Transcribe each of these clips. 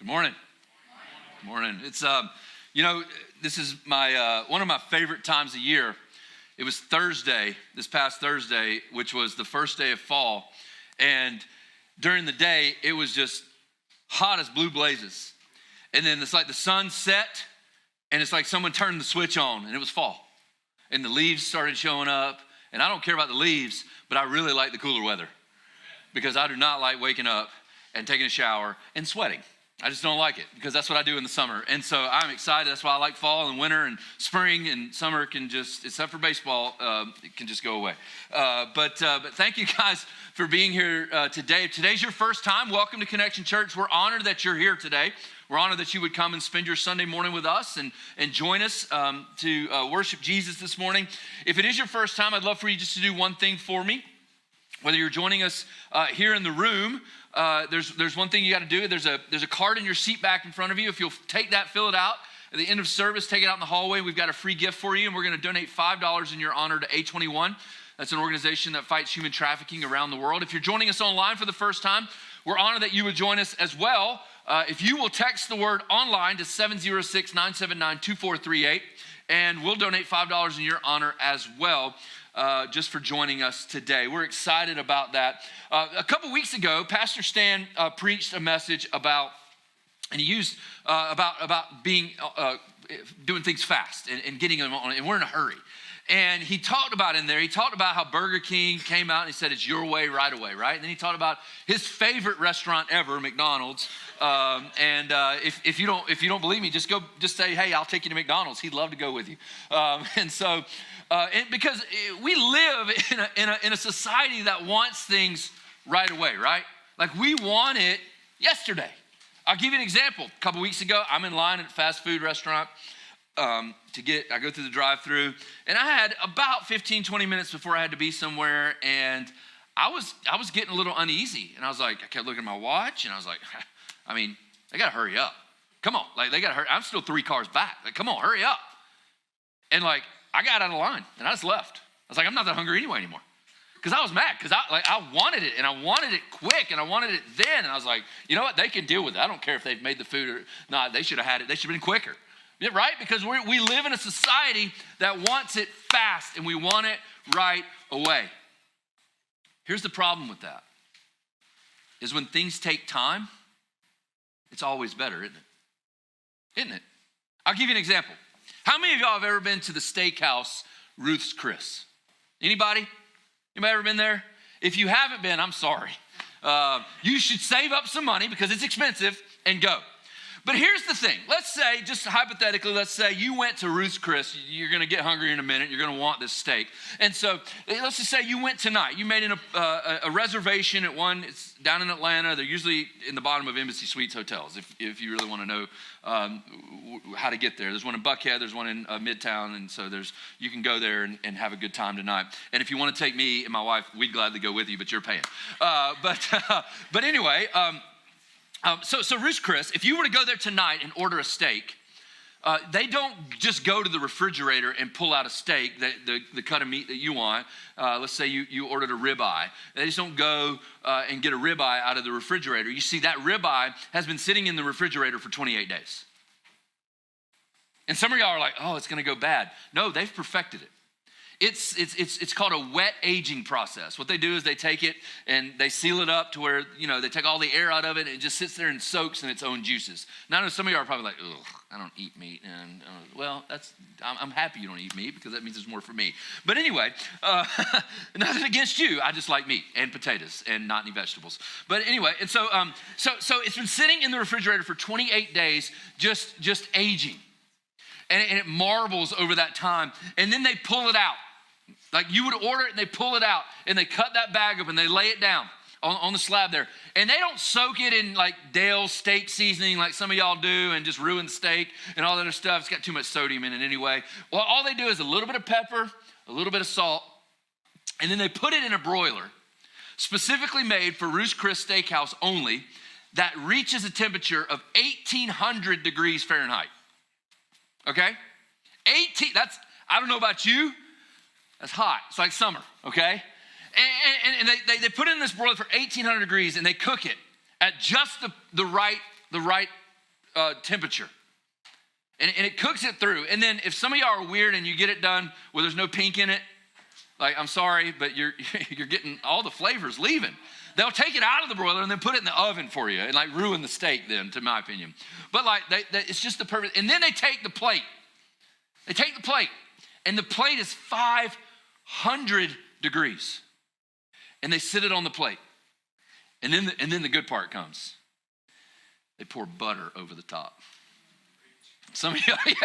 Good morning. Good morning. It's this is my one of my favorite times of year. It was Thursday, this past Thursday, which was the first day of fall, and during the day it was just hot as blue blazes. And then it's like the sun set, and it's like someone turned the switch on, and it was fall, and the leaves started showing up. And I don't care about the leaves, but I really like the cooler weather because I do not like waking up and taking a shower and sweating. I just don't like it because that's what I do in the summer. And so I'm excited. That's why I like fall and winter and spring, and summer can just, except for baseball, it can just go away. But thank you guys for being here today. If today's your first time, welcome to Connection Church. We're honored that you're here today. We're honored that you would come and spend your Sunday morning with us and join us to worship Jesus this morning. If it is your first time, I'd love for you just to do one thing for me. Whether you're joining us here in the room, there's one thing you got to do. There's a card in your seat back in front of you. If you'll take that, fill it out. At the end of service, take it out in the hallway. We've got a free gift for you, and we're going to donate $5 in your honor to A21. That's an organization that fights human trafficking around the world. If you're joining us online for the first time, we're honored that you would join us as well. If you will text the word online to 706-979-2438, and we'll donate $5 in your honor as well. Just for joining us today. We're excited about that. A couple weeks ago, Pastor Stan preached a message about, and he used about being doing things fast and getting them on, and we're in a hurry. And he talked about how Burger King came out and he said, it's your way, right away, right? And then he talked about his favorite restaurant ever, McDonald's. If you don't believe me, just say, hey, I'll take you to McDonald's. He'd love to go with you. Because we live in a society that wants things right away, right? Like we want it yesterday. I'll give you an example. A couple weeks ago, I'm in line at a fast food restaurant I go through the drive-through, and I had about 15, 20 minutes before I had to be somewhere, and I was getting a little uneasy, and I kept looking at my watch, and I was like, they gotta hurry up. Come on, they gotta hurry. I'm still 3 cars back. Come on, hurry up. And I got out of line, and I just left. I was like, I'm not that hungry anymore. Because I was mad, because I wanted it, and I wanted it quick, and I wanted it then, and I was like, you know what, they can deal with it. I don't care if they've made the food or not. They should have had it. They should have been quicker. Yeah, right? Because we live in a society that wants it fast, and we want it right away. Here's the problem with that, is when things take time, it's always better, isn't it? Isn't it? I'll give you an example. How many of y'all have ever been to the steakhouse, Ruth's Chris? Anybody? Anybody ever been there? If you haven't been, I'm sorry. You should save up some money because it's expensive and go. But here's the thing. Let's say, just hypothetically, let's say you went to Ruth's Chris. You're going to get hungry in a minute. You're going to want this steak. And so let's just say you went tonight. You made a reservation at one. It's down in Atlanta. They're usually in the bottom of Embassy Suites hotels if you really want to know how to get there. There's one in Buckhead. There's one in Midtown. And so you can go there and have a good time tonight. And if you want to take me and my wife, we'd gladly go with you, but you're paying. But anyway, So Ruth's Chris, if you were to go there tonight and order a steak, they don't just go to the refrigerator and pull out a steak, the cut of meat that you want. Let's say you ordered a ribeye. They just don't go and get a ribeye out of the refrigerator. You see, that ribeye has been sitting in the refrigerator for 28 days. And some of y'all are like, oh, it's going to go bad. No, they've perfected it. It's called a wet aging process. What they do is they take it and they seal it up to where, they take all the air out of it, and it just sits there and soaks in its own juices. Now, I know some of you are probably like, ugh, I don't eat meat. And I'm happy you don't eat meat because that means there's more for me. But anyway, nothing against you. I just like meat and potatoes and not any vegetables. But anyway, and so it's been sitting in the refrigerator for 28 days, just aging. And it marbles over that time. And then they pull it out. Like you would order it and they pull it out and they cut that bag up and they lay it down on the slab there. And they don't soak it in like Dale's steak seasoning like some of y'all do and just ruin the steak and all that other stuff. It's got too much sodium in it anyway. Well, all they do is a little bit of pepper, a little bit of salt, and then they put it in a broiler specifically made for Ruth's Chris Steakhouse only that reaches a temperature of 1,800 degrees Fahrenheit. Okay? I don't know about you. That's hot. It's like summer, okay? And they put it in this broiler for 1,800 degrees and they cook it at just the right temperature. And it cooks it through. And then if some of y'all are weird and you get it done where there's no pink in it, like, I'm sorry, but you're getting all the flavors leaving. They'll take it out of the broiler and then put it in the oven for you and like ruin the steak then, to my opinion. But like, it's just the perfect. And then they take the plate. They take the plate, and the plate is 500 degrees. And they sit it on the plate. And then the good part comes. They pour butter over the top. Some of you, like,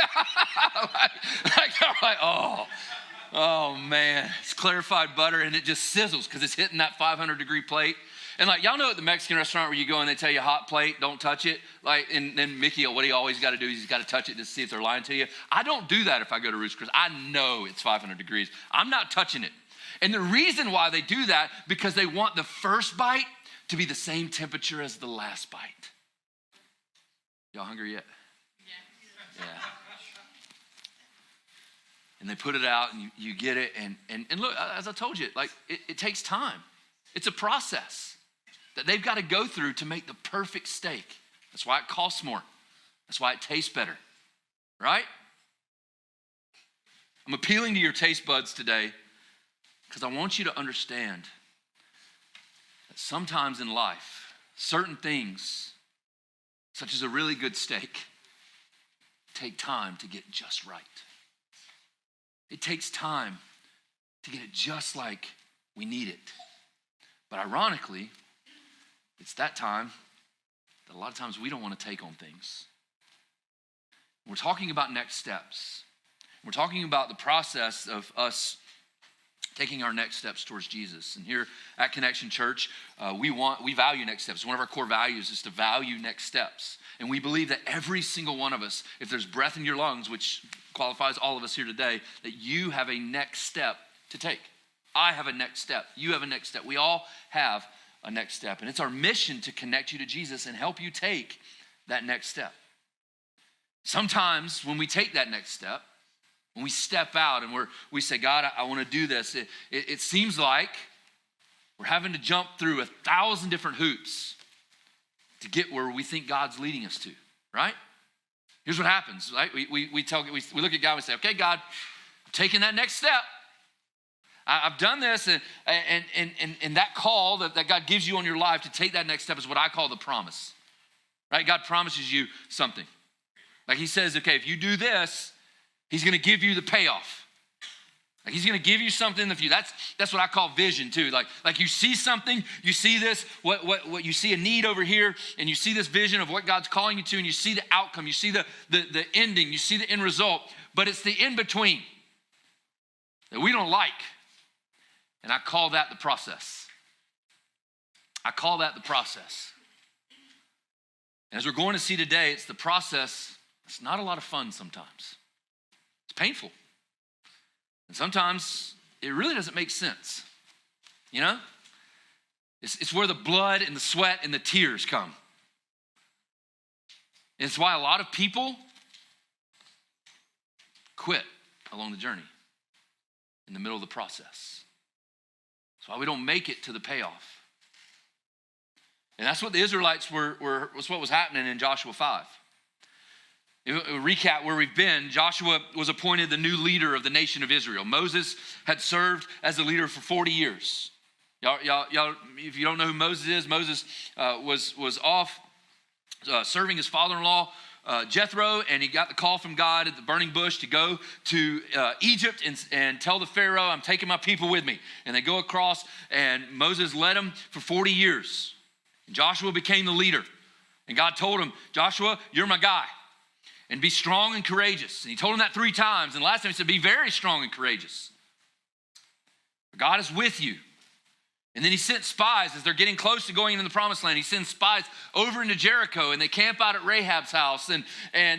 oh man, it's clarified butter and it just sizzles because it's hitting that 500 degree plate. And like, y'all know at the Mexican restaurant where you go and they tell you hot plate, don't touch it. Like, and then Mickey, what he always got to do is he's got to touch it to see if they're lying to you. I don't do that if I go to Ruth's Chris. I know it's 500 degrees. I'm not touching it. And the reason why they do that, because they want the first bite to be the same temperature as the last bite. Y'all hungry yet? Yeah. And they put it out and you get it. And look, as I told you, like it takes time. It's a process that they've got to go through to make the perfect steak. That's why it costs more. That's why it tastes better, right? I'm appealing to your taste buds today because I want you to understand that sometimes in life, certain things, such as a really good steak, take time to get just right. It takes time to get it just like we need it. But ironically, it's that time that a lot of times we don't want to take on things. We're talking about next steps. We're talking about the process of us taking our next steps towards Jesus. And here at Connection Church, we value next steps. One of our core values is to value next steps. And we believe that every single one of us, if there's breath in your lungs, which qualifies all of us here today, that you have a next step to take. I have a next step. You have a next step. We all have a next step. And it's our mission to connect you to Jesus and help you take that next step. Sometimes when we take that next step, when we step out and we say, God, I want to do this, it seems like we're having to jump through 1,000 different hoops to get where we think God's leading us to, right? Here's what happens, right? We look at God and we say, okay, God, I'm taking that next step. I've done this, and that call that God gives you on your life to take that next step is what I call the promise, right? God promises you something. Like he says, okay, if you do this, he's going to give you the payoff. Like he's going to give you something in the future. That's what I call vision too. Like you see something, you see this, what you see a need over here, and you see this vision of what God's calling you to, and you see the outcome, you see the ending, you see the end result, but it's the in-between that we don't like. And I call that the process. I call that the process. And as we're going to see today, it's the process. It's not a lot of fun sometimes. It's painful. And sometimes it really doesn't make sense. You know? It's where the blood and the sweat and the tears come. And it's why a lot of people quit along the journey in the middle of the process. That's why we don't make it to the payoff. And that's what the Israelites was what was happening in Joshua 5. Recap where we've been. Joshua was appointed the new leader of the nation of Israel. Moses had served as a leader for 40 years. Y'all, if you don't know who Moses is, Moses was off serving his father-in-law, Jethro, and he got the call from God at the burning bush to go to Egypt and tell the Pharaoh, I'm taking my people with me. And they go across, and Moses led them for 40 years. And Joshua became the leader. And God told him, Joshua, you're my guy. And be strong and courageous. And he told him that 3 times. And last time he said, be very strong and courageous. God is with you. And then he sent spies as they're getting close to going into the promised land. He sends spies over into Jericho, and they camp out at Rahab's house, and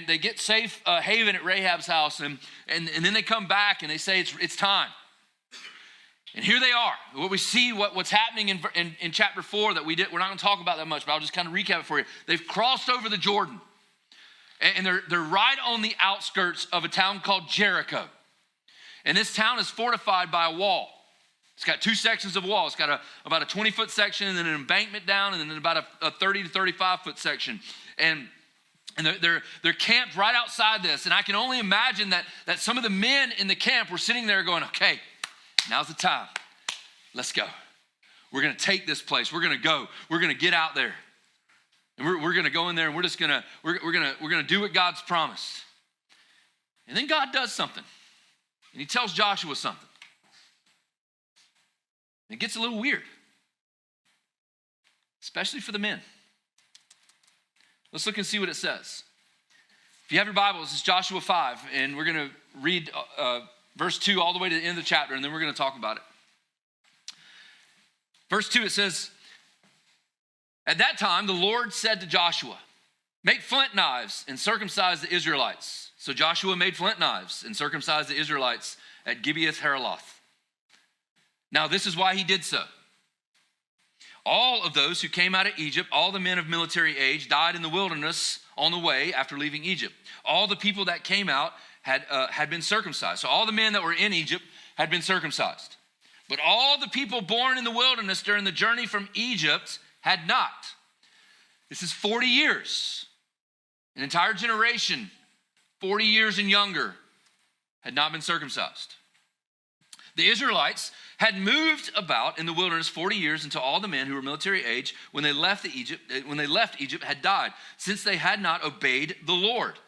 they get safe haven at Rahab's house. And then they come back and they say, it's time. And here they are. What we see, what's happening in chapter 4 that we're not going to talk about that much, but I'll just kind of recap it for you. They've crossed over the Jordan. And they're right on the outskirts of a town called Jericho. And this town is fortified by a wall. It's got 2 sections of wall. It's got about a 20-foot section and then an embankment down and then about a 30 to 35-foot section. And And they're camped right outside this. And I can only imagine that some of the men in the camp were sitting there going, okay, now's the time. Let's go. We're going to take this place. We're going to go. We're going to get out there. And we're going to go in there and we're going to do what God's promised. And then God does something. And he tells Joshua something. And it gets a little weird. Especially for the men. Let's look and see what it says. If you have your Bibles, it's Joshua 5, and we're going to read verse 2 all the way to the end of the chapter, and then we're going to talk about it. Verse 2, it says, "At that time, the Lord said to Joshua, 'Make flint knives and circumcise the Israelites.' So Joshua made flint knives and circumcised the Israelites at Gibeath Haraloth. Now this is why he did so. All of those who came out of Egypt, all the men of military age, died in the wilderness on the way after leaving Egypt. All the people that came out had been circumcised. So all the men that were in Egypt had been circumcised. But all the people born in the wilderness during the journey from Egypt had not.'" This is 40 years. An entire generation, 40 years and younger, had not been circumcised. The Israelites had moved about in the wilderness 40 years until all the men who were military age when they left Egypt had died, since they had not obeyed the Lord.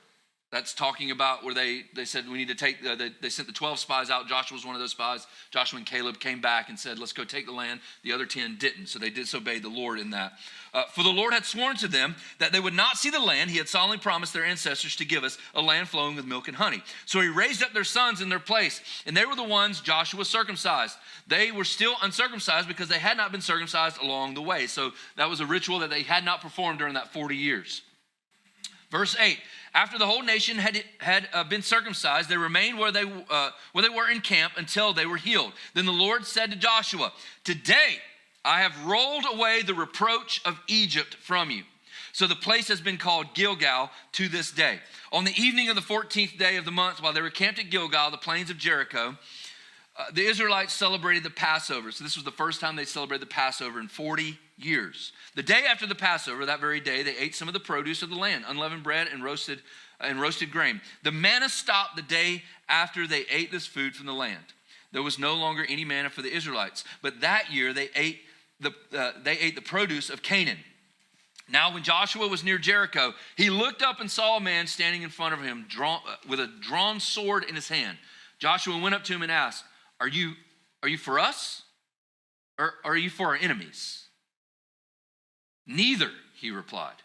That's talking about where they said we need to take, they sent the 12 spies out. Joshua was one of those spies. Joshua and Caleb came back and said, let's go take the land. The other 10 didn't, so they disobeyed the Lord in that. "For the Lord had sworn to them that they would not see the land he had solemnly promised their ancestors to give us, a land flowing with milk and honey. So he raised up their sons in their place, and they were the ones Joshua circumcised. They were still uncircumcised because they had not been circumcised along the way." So that was a ritual that they had not performed during that 40 years. Verse 8, "After the whole nation had been circumcised, they remained where they were in camp until they were healed. Then the Lord said to Joshua, 'Today I have rolled away the reproach of Egypt from you.' So the place has been called Gilgal to this day. On the evening of the 14th day of the month, while they were camped at Gilgal, the plains of Jericho, the Israelites celebrated the Passover." So this was the first time they celebrated the Passover in 40 years. "The day after the Passover, that very day, they ate some of the produce of the land, unleavened bread and roasted grain. The manna stopped the day after they ate this food from the land. There was no longer any manna for the Israelites, but that year they ate the produce of Canaan. Now when Joshua was near Jericho, he looked up and saw a man standing in front of him with a drawn sword in his hand. Joshua went up to him and asked, Are you for us, or are you for our enemies?' 'Neither,' he replied.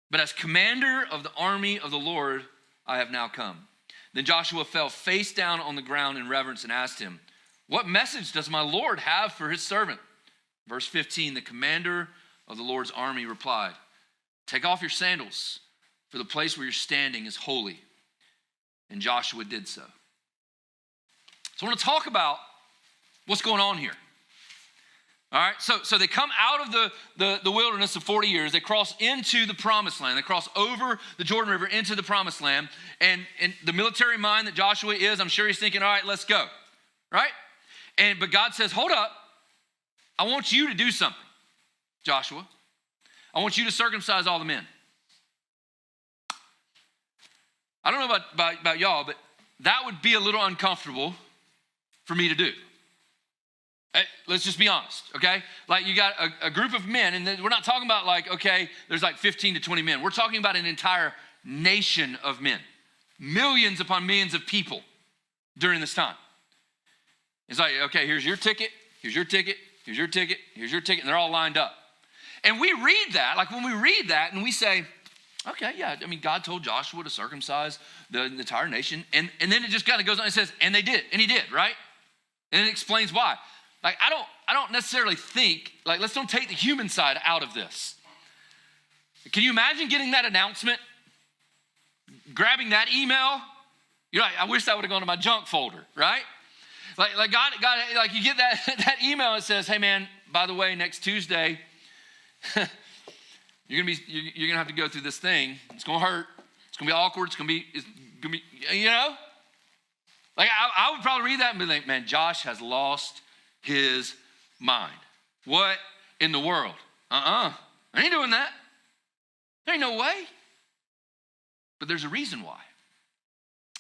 'But as commander of the army of the Lord, I have now come.' Then Joshua fell face down on the ground in reverence and asked him, 'What message does my Lord have for his servant?' Verse 15, the commander of the Lord's army replied, 'Take off your sandals, for the place where you're standing is holy.' And Joshua did so." So I want to talk about what's going on here. All right, so they come out of the wilderness of 40 years. They cross into the promised land. They cross over the Jordan River into the promised land. And the military mind that Joshua is, I'm sure he's thinking, all right, let's go, right? But God says, hold up. I want you to do something, Joshua. I want you to circumcise all the men. I don't know about y'all, but that would be a little uncomfortable for me to do. Let's just be honest, okay? Like you got a group of men, and we're not talking about like, okay, there's like 15 to 20 men. We're talking about an entire nation of men. Millions upon millions of people during this time. It's like, okay, here's your ticket, here's your ticket, here's your ticket, here's your ticket, and they're all lined up. And we read that, like when we read that and we say, okay, yeah, I mean, God told Joshua to circumcise the entire nation. And then it just kind of goes on and says, and they did, and he did, right? And it explains why. Like, I don't necessarily think, like, let's don't take the human side out of this. Can you imagine getting that announcement? Grabbing that email? You're like, I wish that would have gone to my junk folder, right? Like God, like you get that email that says, hey man, by the way, next Tuesday, you're gonna have to go through this thing. It's gonna hurt. It's gonna be awkward. It's gonna be, you know? Like I would probably read that and be like, man, Josh has lost his mind. What in the world? I ain't doing that. There ain't no way. But there's a reason why.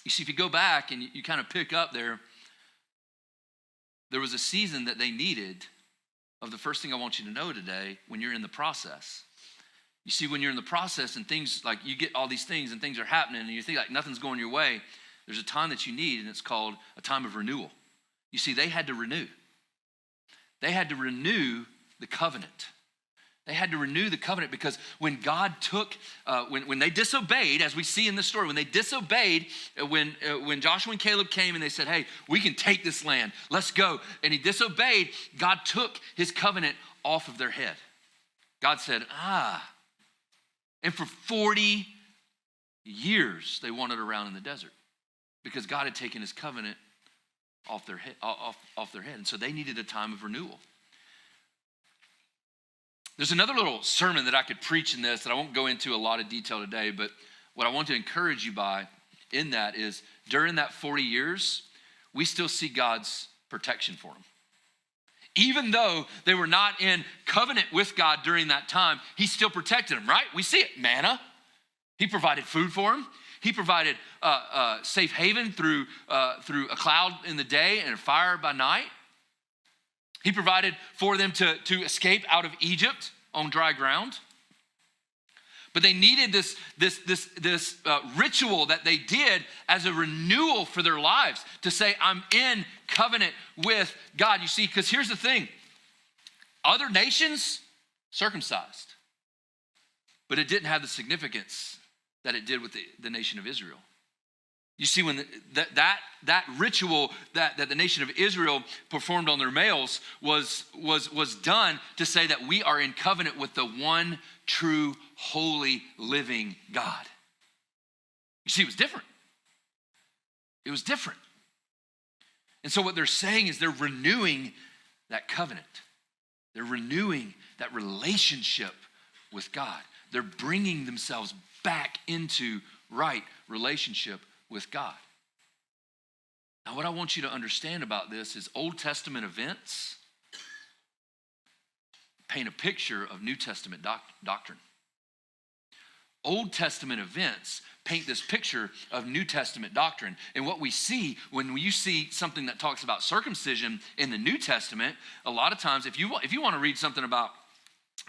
You see, if you go back and you kind of pick up there was a season that they needed of the first thing I want you to know today when you're in the process. You see, when you're in the process and things like you get all these things and things are happening and you think like nothing's going your way, there's a time that you need, and it's called a time of renewal. You see, they had to renew. They had to renew the covenant. They had to renew the covenant because when God took, when they disobeyed, as we see in this story, when they disobeyed, when Joshua and Caleb came and they said, hey, we can take this land, let's go. And he disobeyed, God took his covenant off of their head. God said, And for 40 years, they wandered around in the desert because God had taken his covenant off their head. And so they needed a time of renewal. There's another little sermon that I could preach in this that I won't go into a lot of detail today, but what I want to encourage you by in that is during that 40 years, we still see God's protection for them. Even though they were not in covenant with God during that time, he still protected them, right? We see it, manna. He provided food for them. He provided safe haven through a cloud in the day and a fire by night. He provided for them to escape out of Egypt on dry ground. But they needed this ritual that they did as a renewal for their lives to say, I'm in covenant with God. You see, because here's the thing. Other nations circumcised, but it didn't have the significance that it did with the nation of Israel. You see, when that ritual that the nation of Israel performed on their males was done to say that we are in covenant with the one true, holy, living God. You see, it was different. It was different. And so what they're saying is they're renewing that covenant. They're renewing that relationship with God. They're bringing themselves back into right relationship with God. Now, what I want you to understand about this is Old Testament events paint a picture of New Testament doctrine. Old Testament events paint this picture of New Testament doctrine. And what we see when you see something that talks about circumcision in the New Testament, a lot of times, if you want to read something about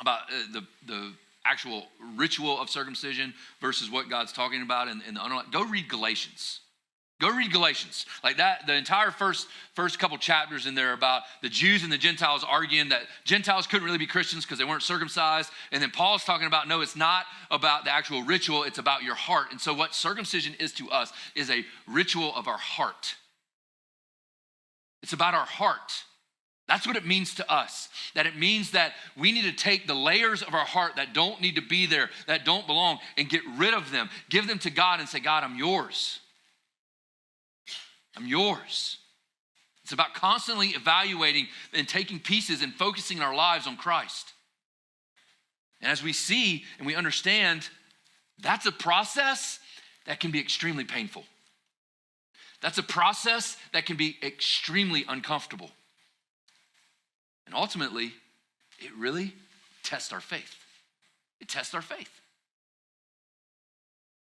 the actual ritual of circumcision versus what God's talking about in the underlying, go read Galatians. Go read Galatians. Like that, the entire first couple chapters in there about the Jews and the Gentiles arguing that Gentiles couldn't really be Christians because they weren't circumcised. And then Paul's talking about, no, it's not about the actual ritual, it's about your heart. And so what circumcision is to us is a ritual of our heart. It's about our heart. That's what it means to us. That it means that we need to take the layers of our heart that don't need to be there, that don't belong, and get rid of them. Give them to God and say, God, I'm yours. I'm yours. It's about constantly evaluating and taking pieces and focusing our lives on Christ. And as we see and we understand, that's a process that can be extremely painful. That's a process that can be extremely uncomfortable. And ultimately, it really tests our faith. It tests our faith.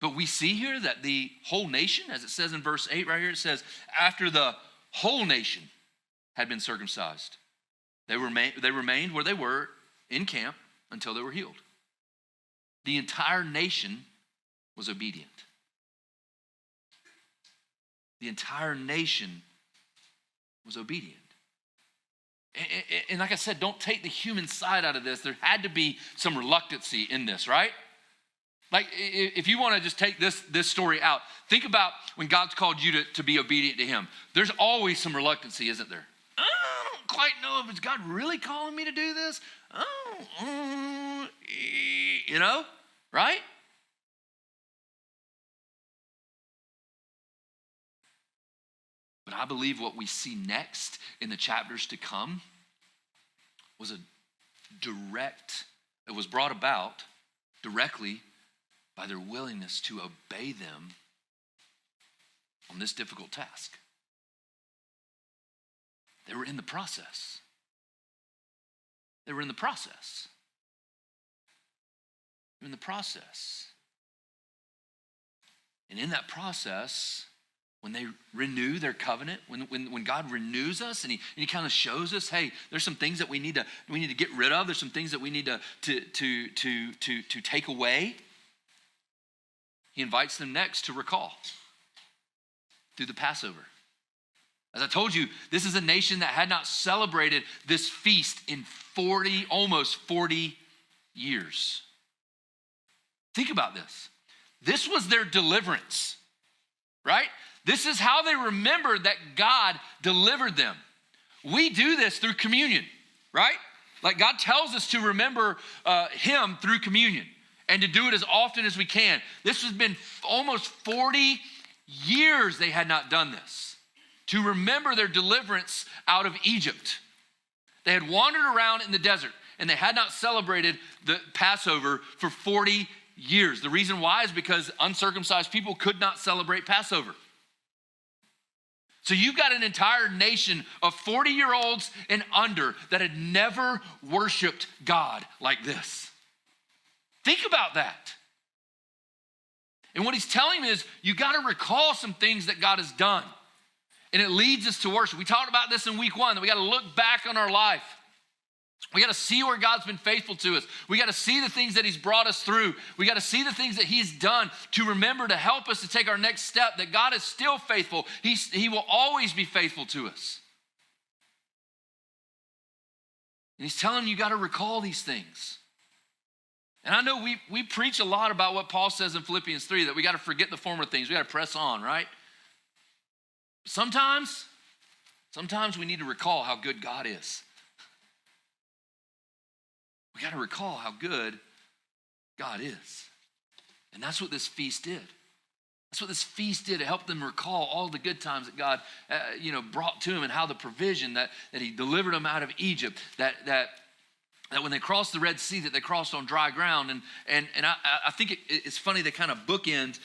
But we see here that the whole nation, as it says in verse 8 right here, it says, after the whole nation had been circumcised, they remained where they were in camp until they were healed. The entire nation was obedient. The entire nation was obedient. And like I said, don't take the human side out of this. There had to be some reluctancy in this, right? Like if you want to just take this story out, think about when God's called you to be obedient to him. There's always some reluctancy, isn't there? I don't quite know if it's God really calling me to do this. Right? But I believe what we see next in the chapters to come was it was brought about directly by their willingness to obey them on this difficult task. They were in the process. They were in the process. They were in the process. And in that process, when they renew their covenant, when God renews us and he kind of shows us, hey, there's some things that we need to get rid of. There's some things that we need to take away. He invites them next to recall through the Passover. As I told you, this is a nation that had not celebrated this feast in almost 40 years. Think about this. This was their deliverance, right? This is how they remembered that God delivered them. We do this through communion, right? Like God tells us to remember him through communion and to do it as often as we can. This has been almost 40 years they had not done this, to remember their deliverance out of Egypt. They had wandered around in the desert and they had not celebrated the Passover for 40 years. The reason why is because uncircumcised people could not celebrate Passover. So you've got an entire nation of 40-year-olds and under that had never worshiped God like this. Think about that. And what he's telling me is you got to recall some things that God has done. And it leads us to worship. We talked about this in week 1, that we got to look back on our life. We got to see where God's been faithful to us. We got to see the things that he's brought us through. We got to see the things that he's done to remember to help us to take our next step, that God is still faithful. He will always be faithful to us. And he's telling you got to recall these things. And I know we preach a lot about what Paul says in Philippians 3, that we got to forget the former things. We got to press on, right? Sometimes we need to recall how good God is. We got to recall how good God is. And that's what this feast did. That's what this feast did. It helped them recall all the good times that God brought to them, and how the provision that he delivered them out of Egypt, that when they crossed the Red Sea, that they crossed on dry ground. And I think it's funny, they kind of bookend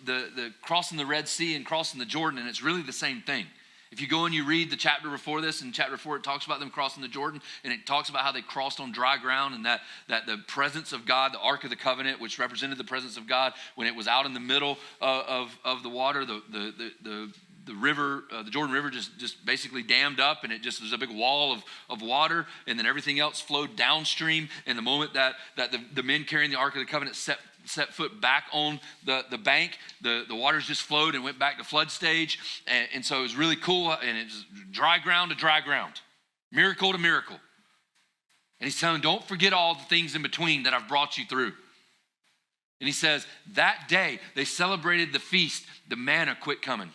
the crossing the Red Sea and crossing the Jordan, and it's really the same thing. If you go and you read the chapter before this, in chapter 4, it talks about them crossing the Jordan, and it talks about how they crossed on dry ground, and that the presence of God, the Ark of the Covenant, which represented the presence of God, when it was out in the middle of the water, the river, the Jordan River just basically dammed up, and it just was a big wall of water, and then everything else flowed downstream. And the moment that the men carrying the Ark of the Covenant set foot back on the bank, the waters just flowed and went back to flood stage. And so it was really cool, and it was dry ground to dry ground, miracle to miracle. And he's telling them, don't forget all the things in between that I've brought you through. And he says, that day they celebrated the feast, the manna quit coming.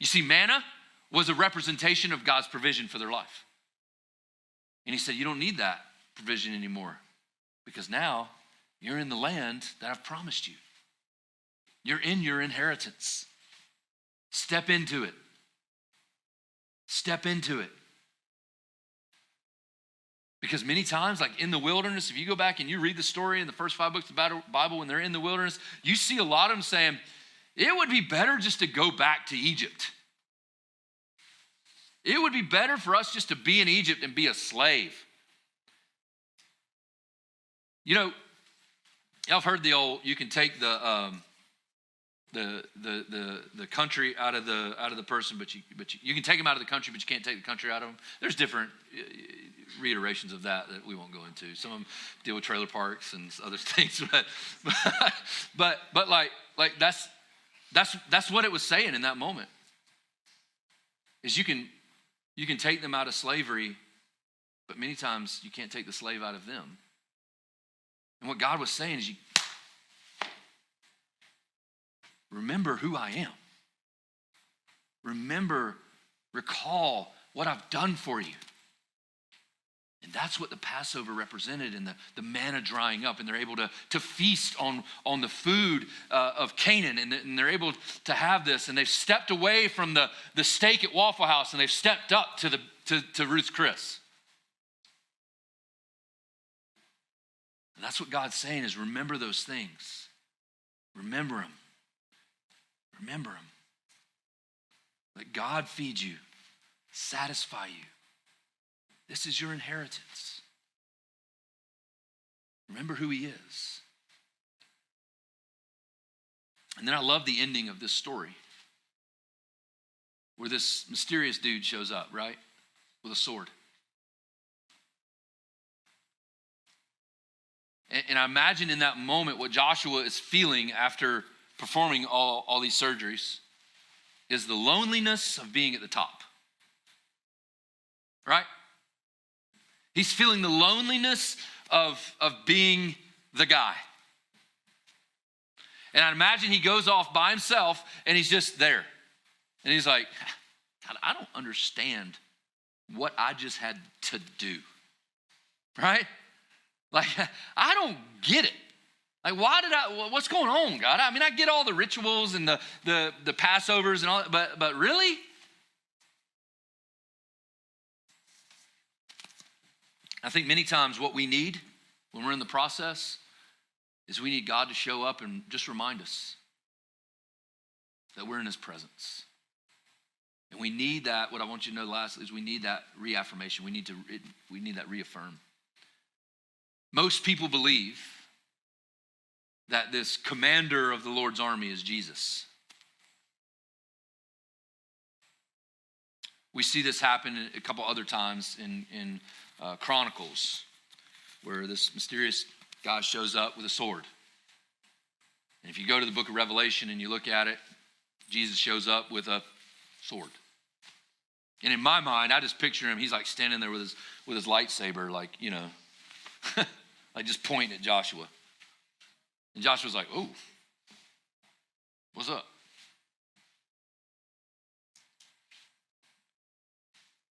You see, manna was a representation of God's provision for their life. And he said, you don't need that provision anymore, because now you're in the land that I've promised you. You're in your inheritance. Step into it. Step into it. Because many times, like in the wilderness, if you go back and you read the story in the first 5 books of the Bible, when they're in the wilderness, you see a lot of them saying, it would be better just to go back to Egypt. It would be better for us just to be in Egypt and be a slave. You know, I've heard the old, you can take the country out of the person, but you can take them out of the country, but you can't take the country out of them. There's different reiterations of that we won't go into. Some of them deal with trailer parks and other things, but like that's what it was saying in that moment. Is you can take them out of slavery, but many times you can't take the slave out of them. And what God was saying is, you remember who I am. Recall what I've done for you. And that's what the Passover represented, and the manna drying up, and they're able to feast on the food of Canaan, and they're able to have this, and they've stepped away from the steak at Waffle House, and they've stepped up to Ruth's Chris. And that's what God's saying is, remember those things. Remember them. Remember them. Let God feed you, satisfy you. This is your inheritance. Remember who he is. And then I love the ending of this story where this mysterious dude shows up, right? With a sword. And I imagine in that moment what Joshua is feeling after performing all these surgeries is the loneliness of being at the top, right? He's feeling the loneliness of being the guy. And I imagine he goes off by himself and he's just there. And he's like, God, I don't understand what I just had to do, right? Like, I don't get it. Like, what's going on, God? I mean, I get all the rituals and the Passovers and all that, but really? I think many times what we need when we're in the process is we need God to show up and just remind us that we're in his presence. And we need that. What I want you to know lastly is we need that reaffirmation. We need that reaffirm. Most people believe that this commander of the Lord's army is Jesus. We see this happen a couple other times in Chronicles, where this mysterious guy shows up with a sword. And if you go to the book of Revelation and you look at it, Jesus shows up with a sword. And in my mind, I just picture him, he's like standing there with his lightsaber, like, you know, like just pointing at Joshua. And Joshua's like, oh, what's up?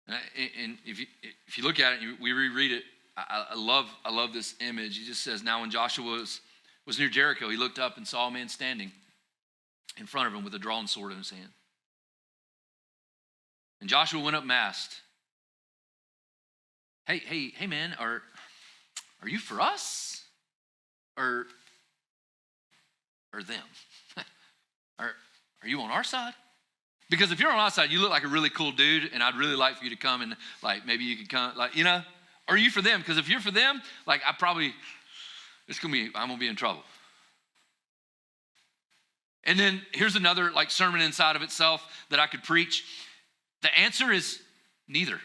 And if you look at it, we reread it, I love this image. He just says, now when Joshua was near Jericho, he looked up and saw a man standing in front of him with a drawn sword in his hand. And Joshua went up and asked, hey man, are you for us or them? Are you on our side? Because if you're on our side, you look like a really cool dude, and I'd really like for you to come and like maybe you could come, like, you know. Or are you for them? Because if you're for them, like I'm gonna be in trouble. And then here's another like sermon inside of itself that I could preach. The answer is neither.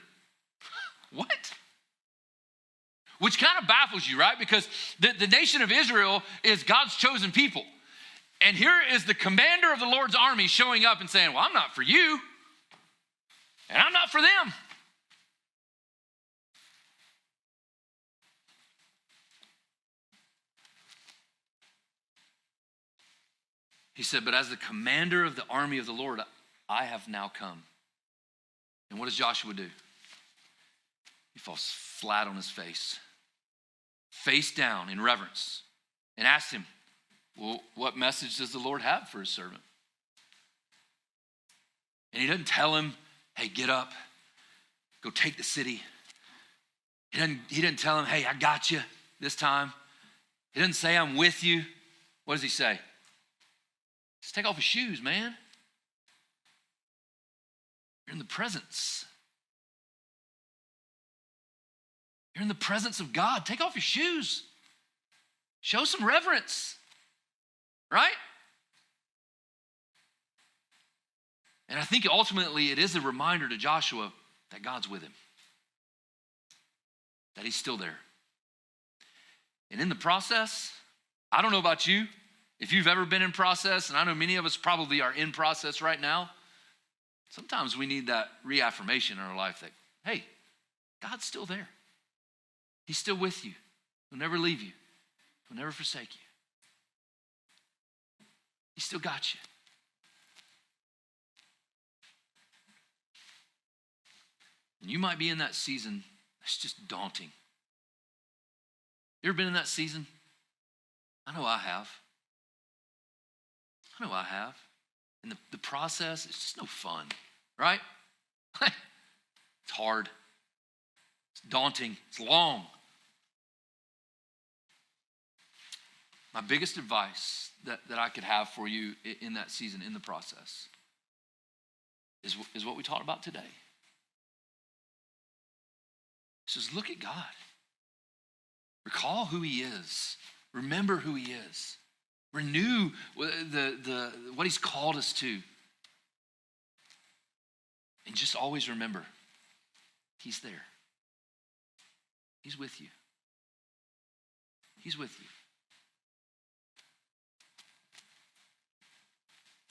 What? Which kind of baffles you, right? Because the nation of Israel is God's chosen people. And here is the commander of the Lord's army showing up and saying, well, I'm not for you, and I'm not for them. He said, but as the commander of the army of the Lord, I have now come. And what does Joshua do? He falls flat on his face down in reverence, and asks him, well, what message does the Lord have for his servant? And he doesn't tell him, hey, get up, go take the city. He doesn't tell him, hey, I got you this time. He doesn't say, I'm with you. What does he say? Just take off his shoes, man. You're in the presence. You're in the presence of God. Take off your shoes. Show some reverence. Right? And I think ultimately it is a reminder to Joshua that God's with him, that he's still there. And in the process, I don't know about you, if you've ever been in process, and I know many of us probably are in process right now, sometimes we need that reaffirmation in our life that, hey, God's still there. He's still with you. He'll never leave you. He'll never forsake you. He still got you. And you might be in that season that's just daunting. You ever been in that season? I know I have. And the process is just no fun, right? It's hard. It's daunting. It's long. My biggest advice that I could have for you in that season, in the process, is what we talked about today. It says, look at God. Recall who he is. Remember who he is. Renew what he's called us to. And just always remember, he's there. He's with you. He's with you.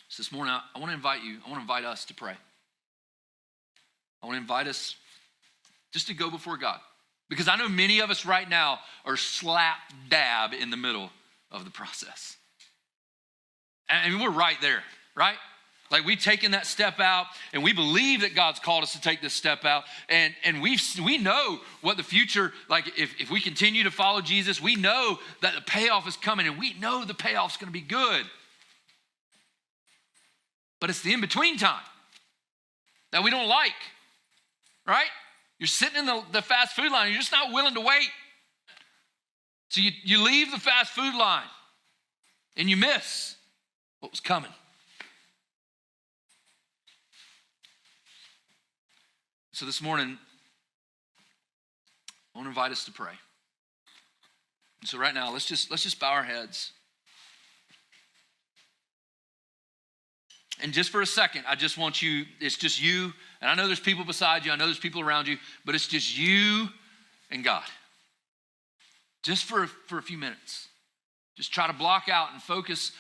So this morning, I want to invite us to pray. I want to invite us just to go before God. Because I know many of us right now are slap dab in the middle of the process. I mean, we're right there, right? Like we've taken that step out and we believe that God's called us to take this step out. And we know what the future, like if we continue to follow Jesus, we know that the payoff is coming and we know the payoff's going to be good. But it's the in-between time that we don't like, right? You're sitting in the fast food line. You're just not willing to wait. So you leave the fast food line and you miss what was coming. So this morning, I want to invite us to pray. And so right now, let's just bow our heads. And just for a second, I just want you, it's just you, and I know there's people beside you, I know there's people around you, but it's just you and God. Just for a few minutes. Just try to block out and focus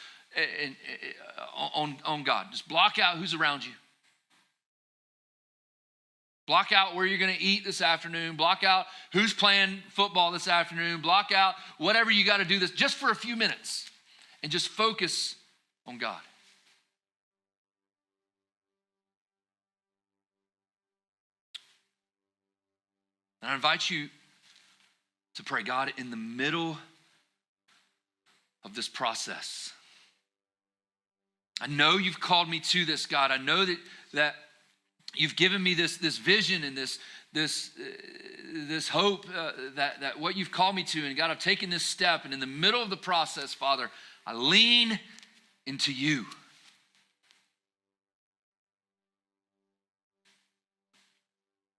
on God. Just block out who's around you. Block out where you're going to eat this afternoon. Block out who's playing football this afternoon. Block out whatever you got to do this just for a few minutes. And just focus on God. And I invite you to pray, God, in the middle of this process. I know you've called me to this, God. I know that you've given me this vision and this hope that what you've called me to. And God, I've taken this step. And in the middle of the process, Father, I lean into you.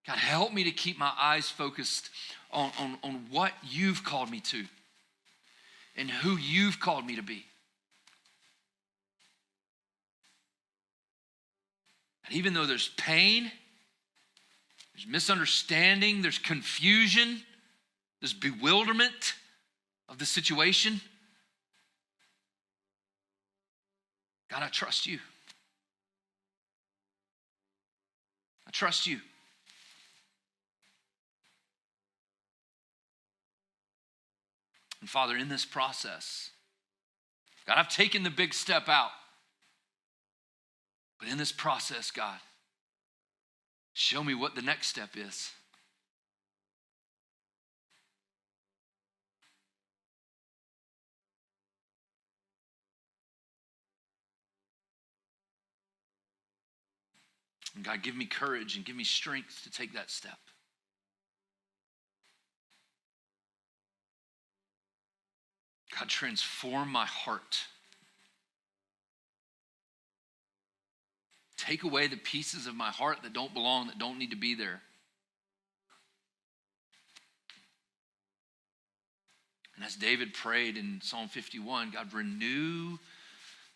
God, help me to keep my eyes focused on what you've called me to and who you've called me to be. And even though there's pain, there's misunderstanding, there's confusion, there's bewilderment of the situation, God, I trust you. I trust you. And Father, in this process, God, I've taken the big step out. But in this process, God, show me what the next step is. And God, give me courage and give me strength to take that step. God, transform my heart. Take away the pieces of my heart that don't belong, that don't need to be there. And as David prayed in Psalm 51, God, renew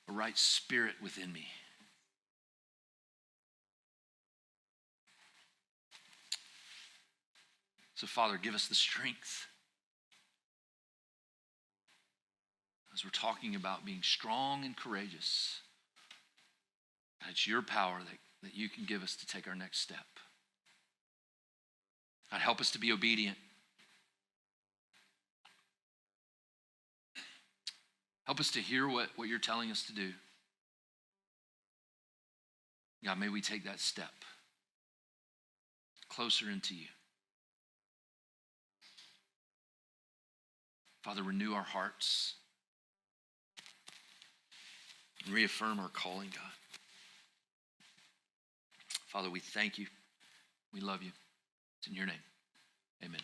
a right spirit within me. So, Father, give us the strength. As we're talking about being strong and courageous, it's your power that you can give us to take our next step. God, help us to be obedient. Help us to hear what you're telling us to do. God, may we take that step closer into you. Father, renew our hearts and reaffirm our calling, God. Father, we thank you. We love you. It's in your name. Amen.